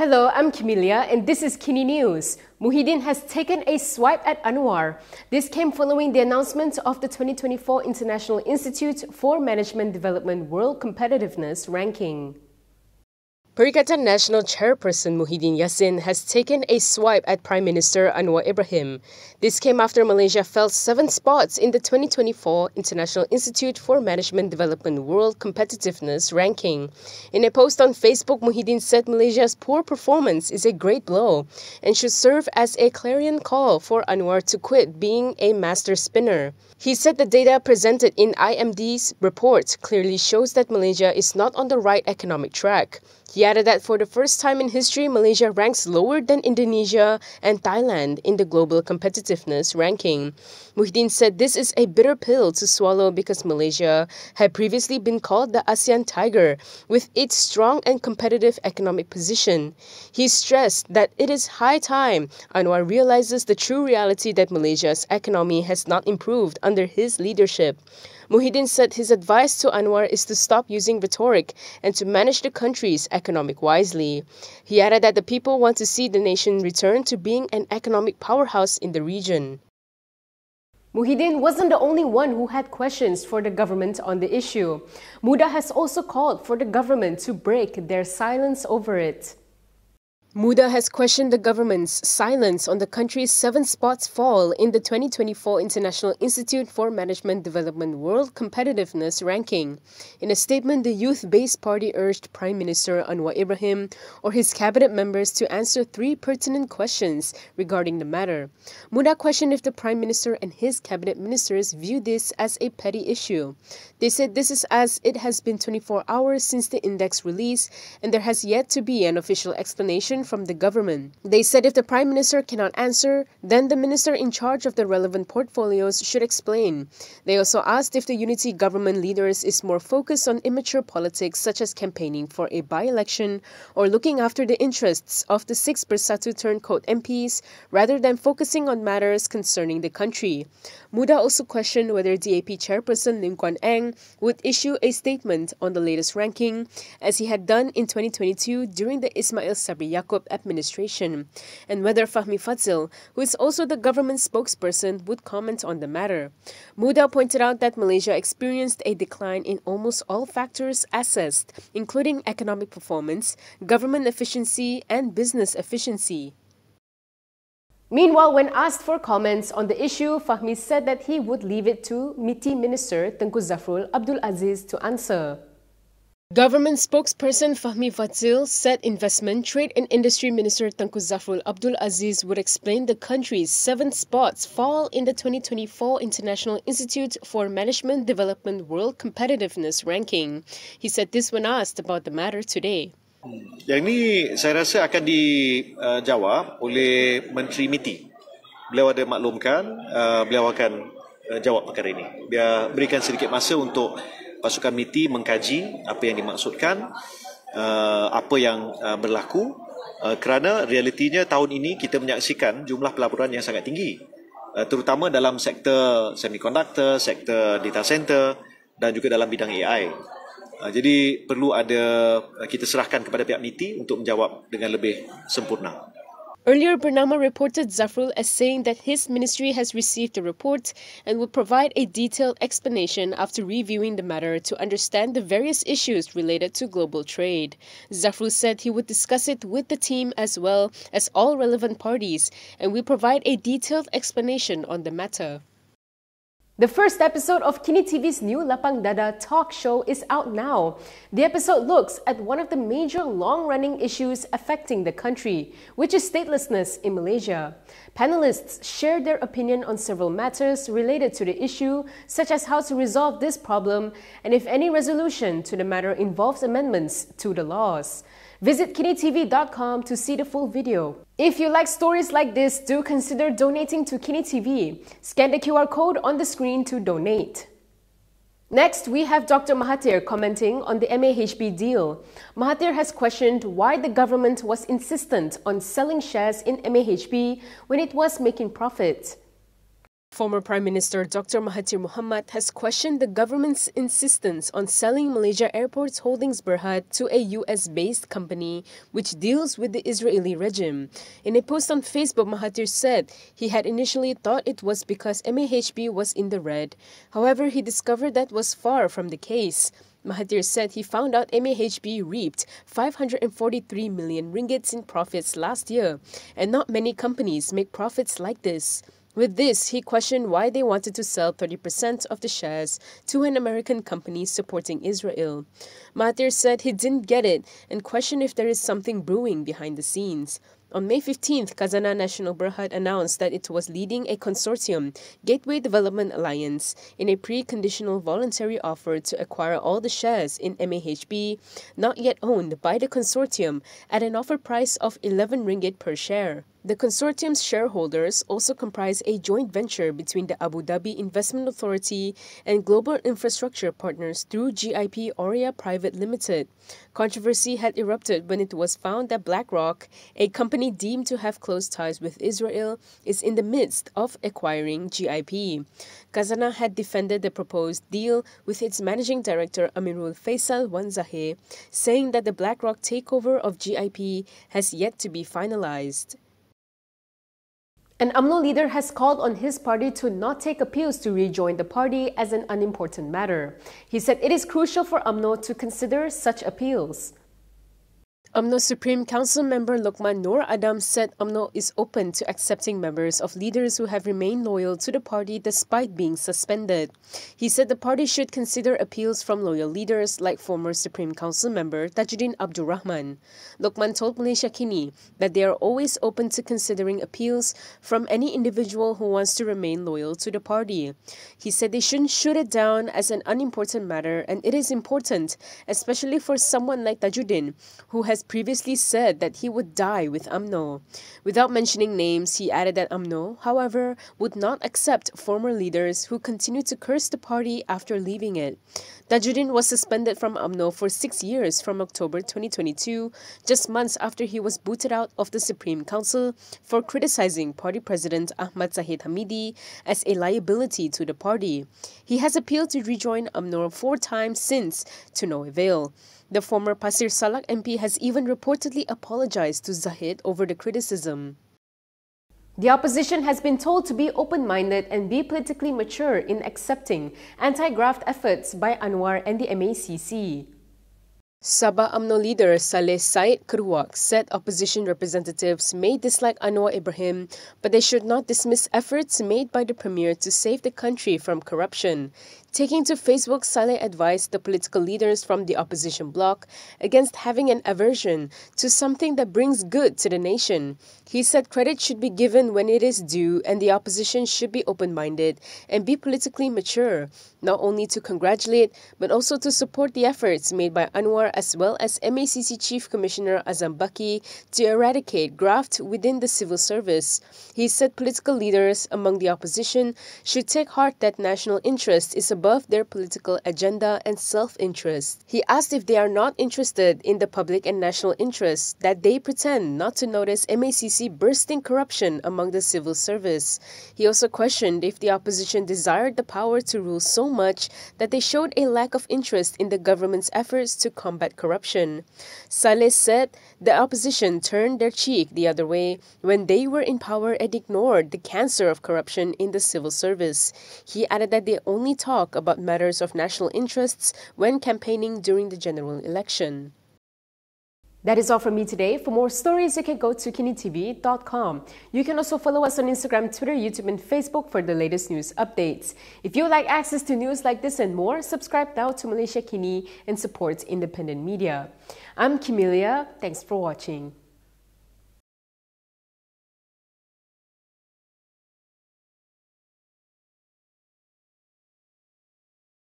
Hello, I'm Camelia and this is KiniNews. Muhyiddin has taken a swipe at Anwar. This came following the announcement of the 2024 International Institute for Management Development World Competitiveness Ranking. Perikatan Nasional chairperson Muhyiddin Yassin has taken a swipe at Prime Minister Anwar Ibrahim. This came after Malaysia fell 7 spots in the 2024 International Institute for Management Development World Competitiveness Ranking. In a post on Facebook, Muhyiddin said Malaysia's poor performance is a great blow and should serve as a clarion call for Anwar to quit being a master spinner. He said the data presented in IMD's report clearly shows that Malaysia is not on the right economic track. He added that for the first time in history, Malaysia ranks lower than Indonesia and Thailand in the global competitiveness ranking. Muhyiddin said this is a bitter pill to swallow because Malaysia had previously been called the ASEAN Tiger with its strong and competitive economic position. He stressed that it is high time Anwar realizes the true reality that Malaysia's economy has not improved under his leadership. Muhyiddin said his advice to Anwar is to stop using rhetoric and to manage the country's economic wisely. He added that the people want to see the nation return to being an economic powerhouse in the region. Muhyiddin wasn't the only one who had questions for the government on the issue. Muda has also called for the government to break their silence over it. Muda has questioned the government's silence on the country's 7 spots fall in the 2024 International Institute for Management Development World Competitiveness Ranking. In a statement, the youth-based party urged Prime Minister Anwar Ibrahim or his cabinet members to answer 3 pertinent questions regarding the matter. Muda questioned if the Prime Minister and his cabinet ministers view this as a petty issue. They said this is as it has been 24 hours since the index release and there has yet to be an official explanation from the government. They said if the Prime Minister cannot answer, then the minister in charge of the relevant portfolios should explain. They also asked if the unity government leaders is more focused on immature politics such as campaigning for a by-election or looking after the interests of the 6 Bersatu Turncoat MPs rather than focusing on matters concerning the country. Muda also questioned whether DAP chairperson Lim Kuan Eng would issue a statement on the latest ranking as he had done in 2022 during the Ismail Sabri Yaakob administration, and whether Fahmi Fadzil, who is also the government spokesperson, would comment on the matter. Muda pointed out that Malaysia experienced a decline in almost all factors assessed, including economic performance, government efficiency, and business efficiency. Meanwhile, when asked for comments on the issue, Fahmi said that he would leave it to MITI Minister Tengku Zafrul Abdul Aziz to answer. Government spokesperson Fahmi Fadzil said Investment, Trade and Industry Minister Tengku Zafrul Abdul Aziz would explain the country's 7 spots fall in the 2024 International Institute for Management Development World Competitiveness Ranking. He said this when asked about the matter today. Yang ini saya rasa akan dijawab oleh Menteri MITI. Beliau ada maklumkan, beliau akan jawab perkara ini. Dia berikan sedikit masa untuk pasukan MITI mengkaji apa yang dimaksudkan, apa yang berlaku, kerana realitinya tahun ini kita menyaksikan jumlah pelaburan yang sangat tinggi, terutama dalam sektor semiconductor, sektor data center dan juga dalam bidang AI. Jadi perlu kita serahkan kepada pihak MITI untuk menjawab dengan lebih sempurna. Earlier, Bernama reported Zafrul as saying that his ministry has received the report and will provide a detailed explanation after reviewing the matter to understand the various issues related to global trade. Zafrul said he would discuss it with the team as well as all relevant parties and will provide a detailed explanation on the matter. The first episode of Kinitv's new Lapang Dada talk show is out now. The episode looks at one of the major long-running issues affecting the country, which is statelessness in Malaysia. Panelists shared their opinion on several matters related to the issue, such as how to resolve this problem and if any resolution to the matter involves amendments to the laws. Visit kinitv.com to see the full video. If you like stories like this, do consider donating to KiniTv. Scan the QR code on the screen to donate. Next, we have Dr. Mahathir commenting on the MAHB deal. Mahathir has questioned why the government was insistent on selling shares in MAHB when it was making profit. Former Prime Minister Dr. Mahathir Mohamad has questioned the government's insistence on selling Malaysia Airports Holdings Berhad to a US-based company which deals with the Israeli regime. In a post on Facebook, Mahathir said he had initially thought it was because MAHB was in the red. However, he discovered that was far from the case. Mahathir said he found out MAHB reaped 543 million ringgits in profits last year, and not many companies make profits like this. With this, he questioned why they wanted to sell 30% of the shares to an American company supporting Israel. Mahathir said he didn't get it and questioned if there is something brewing behind the scenes. On May 15th, Perikatan Nasional Berhad announced that it was leading a consortium, Gateway Development Alliance, in a pre-conditional voluntary offer to acquire all the shares in MAHB, not yet owned by the consortium, at an offer price of 11 ringgit per share. The consortium's shareholders also comprise a joint venture between the Abu Dhabi Investment Authority and Global Infrastructure Partners through GIP Aurea Private Limited. Controversy had erupted when it was found that BlackRock, a company deemed to have close ties with Israel, is in the midst of acquiring GIP. Khazanah had defended the proposed deal with its managing director Amirul Faisal Wanzaheh, saying that the BlackRock takeover of GIP has yet to be finalized. An UMNO leader has called on his party to not take appeals to rejoin the party as an unimportant matter. He said it is crucial for UMNO to consider such appeals. UMNO Supreme Council member Lokman Nur Adam said UMNO is open to accepting members of leaders who have remained loyal to the party despite being suspended. He said the party should consider appeals from loyal leaders like former Supreme Council member Tajuddin Abdul Rahman. Lokman told Malaysia Kini that they are always open to considering appeals from any individual who wants to remain loyal to the party. He said they shouldn't shoot it down as an unimportant matter, and it is important, especially for someone like Tajuddin, who has previously said that he would die with UMNO. Without mentioning names, he added that UMNO, however, would not accept former leaders who continue to curse the party after leaving it. Tajuddin was suspended from UMNO for 6 years from October 2022, just months after he was booted out of the Supreme Council for criticizing party president Ahmad Zahid Hamidi as a liability to the party. He has appealed to rejoin UMNO 4 times since, to no avail. The former Pasir Salak MP has even reportedly apologized to Zahid over the criticism. The opposition has been told to be open-minded and be politically mature in accepting anti-graft efforts by Anwar and the MACC. Sabah UMNO leader Saleh Said Keruak said opposition representatives may dislike Anwar Ibrahim, but they should not dismiss efforts made by the Premier to save the country from corruption. Taking to Facebook, Saleh advised the political leaders from the opposition bloc against having an aversion to something that brings good to the nation. He said credit should be given when it is due and the opposition should be open-minded and be politically mature, not only to congratulate but also to support the efforts made by Anwar as well as MACC Chief Commissioner Azam Baki to eradicate graft within the civil service. He said political leaders among the opposition should take heart that national interest is above their political agenda and self-interest. He asked if they are not interested in the public and national interest, that they pretend not to notice MACC bursting corruption among the civil service. He also questioned if the opposition desired the power to rule so much that they showed a lack of interest in the government's efforts to combat corruption. Saleh said the opposition turned their cheek the other way when they were in power and ignored the cancer of corruption in the civil service. He added that they only talk about matters of national interests when campaigning during the general election. That is all from me today. For more stories, you can go to Kinitv.com. You can also follow us on Instagram, Twitter, YouTube, and Facebook for the latest news updates. If you would like access to news like this and more, subscribe now to Malaysia Kini and support independent media. I'm Camelia. Thanks for watching.